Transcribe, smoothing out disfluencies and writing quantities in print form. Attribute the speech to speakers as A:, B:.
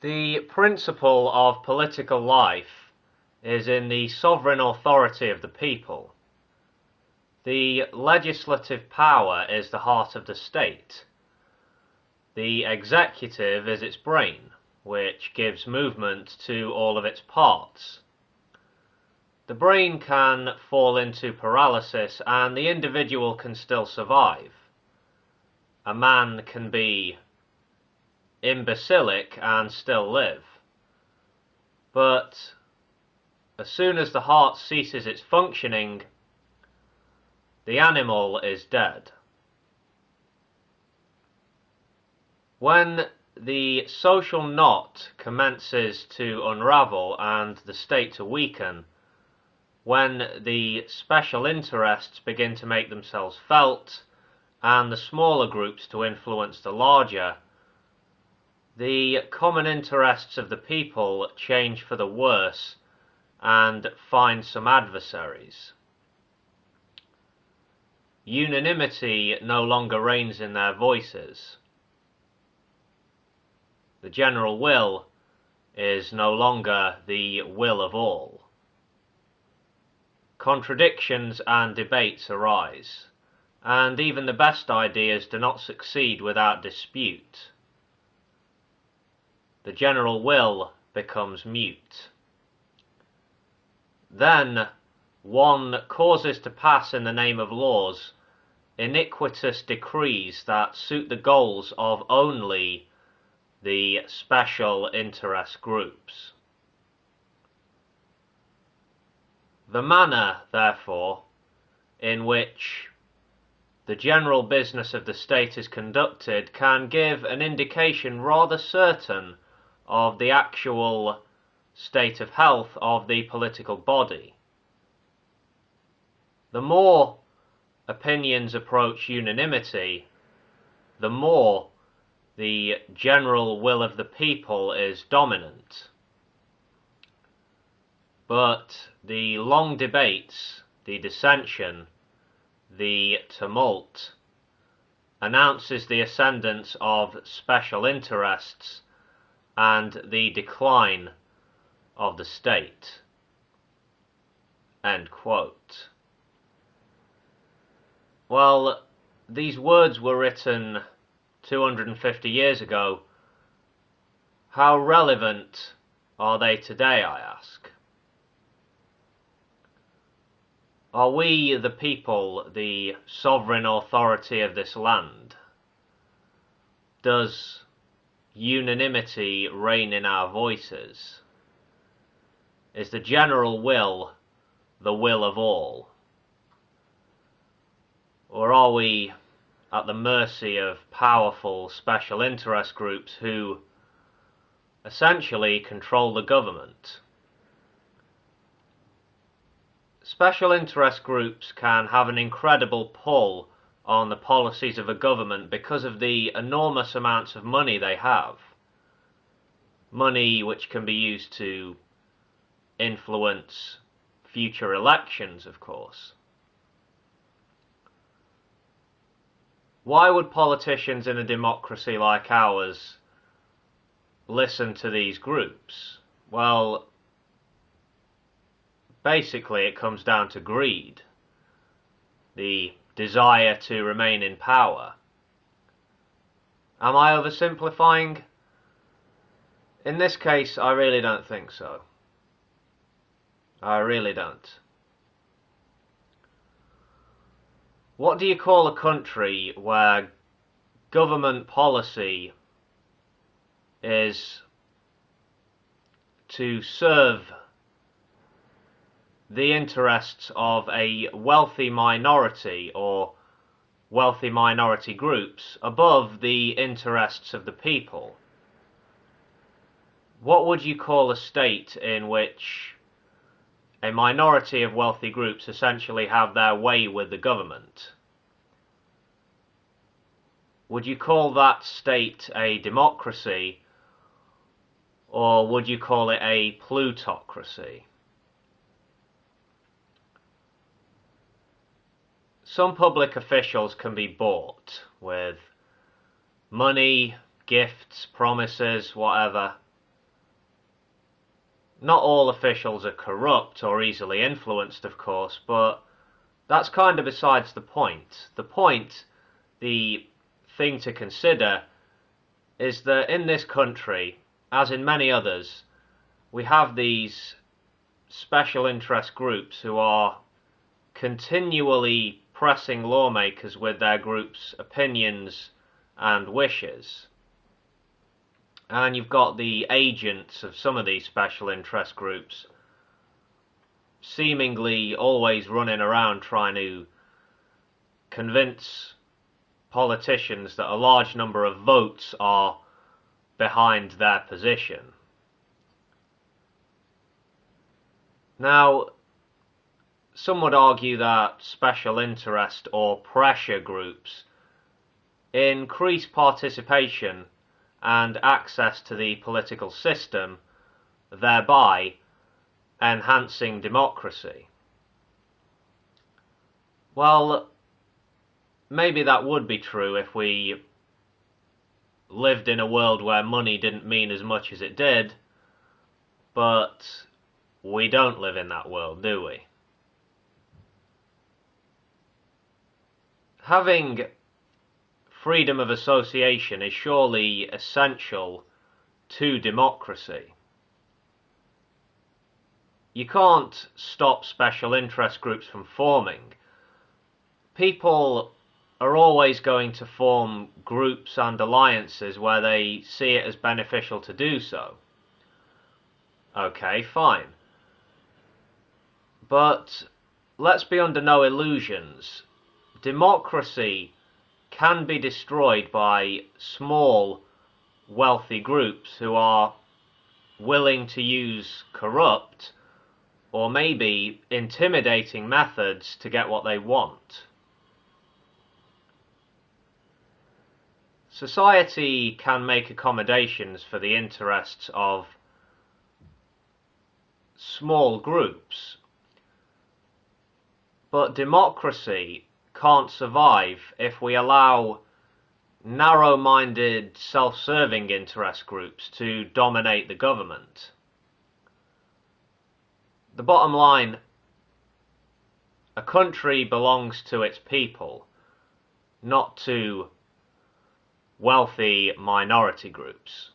A: The principle of political life is in the sovereign authority of the people. The legislative power is the heart of the state. The executive is its brain, which gives movement to all of its parts. The brain can fall into paralysis and the individual can still survive. A man can be imbecilic and still live. But as soon as the heart ceases its functioning, the animal is dead. When the social knot commences to unravel and the state to weaken, when the special interests begin to make themselves felt and the smaller groups to influence the larger, the common interests of the people change for the worse and find some adversaries. Unanimity no longer reigns in their voices. The general will is no longer the will of all. Contradictions and debates arise, and even the best ideas do not succeed without dispute. The general will becomes mute. Then one causes to pass in the name of laws iniquitous decrees that suit the goals of only the special interest groups. The manner, therefore, in which the general business of the state is conducted can give an indication rather certain of the actual state of health of the political body. The more opinions approach unanimity, the more the general will of the people is dominant. But the long debates, the dissension, the tumult, announces the ascendance of special interests and the decline of the state." End quote. Well, these words were written 250 years ago. How relevant are they today, I ask? Are we, the people, the sovereign authority of this land? Does unanimity reign in our voices? Is the general will the will of all? Or are we at the mercy of powerful special interest groups who essentially control the government? Special interest groups can have an incredible pull on the policies of a government because of the enormous amounts of money they have. Money which can be used to influence future elections, of course. Why would politicians in a democracy like ours listen to these groups? Well, basically it comes down to greed, the desire to remain in power. Am I oversimplifying? In this case, I really don't think so. I really don't. What do you call a country where government policy is to serve the interests of a wealthy minority or wealthy minority groups above the interests of the people? What would you call a state in which a minority of wealthy groups essentially have their way with the government? Would you call that state a democracy, or would you call it a plutocracy? Some public officials can be bought with money, gifts, promises, whatever. Not all officials are corrupt or easily influenced, of course, but that's kind of besides the point. The point, the thing to consider, is that in this country, as in many others, we have these special interest groups who are continually pressing lawmakers with their group's opinions and wishes. And you've got the agents of some of these special interest groups seemingly always running around trying to convince politicians that a large number of votes are behind their position. Now, some would argue that special interest or pressure groups increase participation and access to the political system, thereby enhancing democracy. Well, maybe that would be true if we lived in a world where money didn't mean as much as it did, but we don't live in that world, do we? Having freedom of association is surely essential to democracy. You can't stop special interest groups from forming. People are always going to form groups and alliances where they see it as beneficial to do so. Okay, fine. But let's be under no illusions. Democracy can be destroyed by small, wealthy groups who are willing to use corrupt or maybe intimidating methods to get what they want. Society can make accommodations for the interests of small groups, but democracy can't survive if we allow narrow-minded, self-serving interest groups to dominate the government. The bottom line, a country belongs to its people, not to wealthy minority groups.